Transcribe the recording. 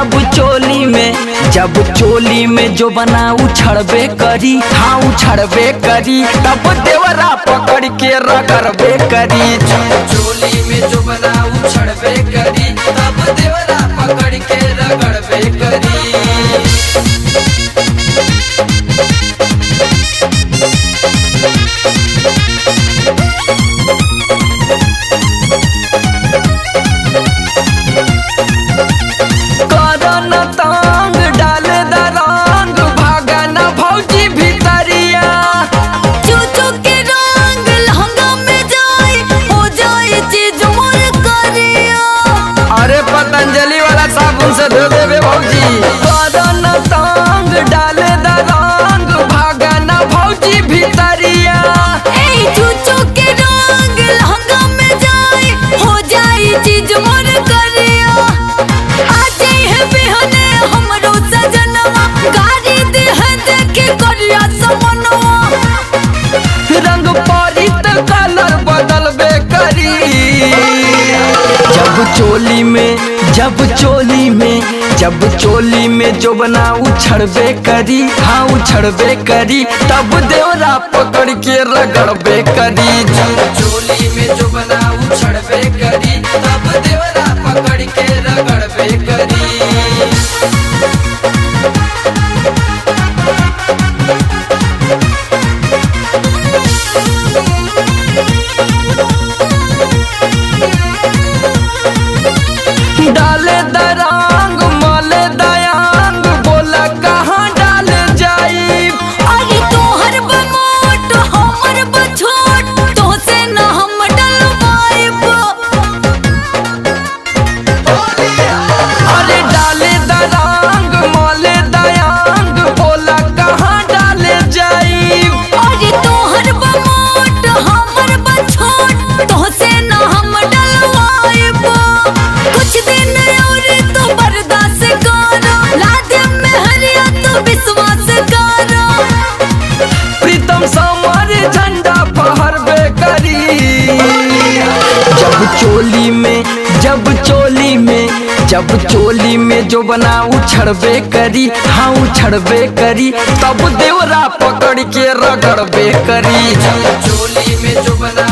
जब चोली में जो बना उछड़बे करी, हाँ उछड़बे करी, तब देवरा पकड़ के रगड़बे करी। चोली में जो बना उछड़बे करी, तब देवरा पकड़ के रगड़बे करी। पतंजलि वाला साबुन से धो देबे भौजी। करन तांग डाले द रंग, भागन भौजी भितरिया। चूचू के रंग लहंगा में जाए, हो जाए चीज मोर करिया। आज है बिहने हमरो सजनवा, गाड़ी दे है देखे करिया समनवा। रंग परी त कलर बदलबे करी। जब चोली में जो बना उछड़बे करी, हाँ उछड़बे करी, तब देवरा पकड़ के रगड़बे करी। चोली में जो बना उछड़बे करी, तब देवरा पकड़ के रगड़बे करी। डाले दरंग मले दयांग, बोला कहाँ डाले जाई। अरे तोहर बमोट हमर बछोट, तो से न हम डलवाइब। अरे डाले दरंग मले दयांग, बोला कहाँ डाले जाई। अरे तोहर बमोट हमर बछोट, तो से न हम डलवाइब। कुछ दिन और तो बर्दाश्त करो, लादे में हरिया तो विश्वास करो। प्रीतम समारे झंडा फहरबे करी। जब चोली में जो बना उछड़बे करी, हाँ उछड़बे करी, तब देवरा पकड़ के रगड़बे करी। चोली में जो बना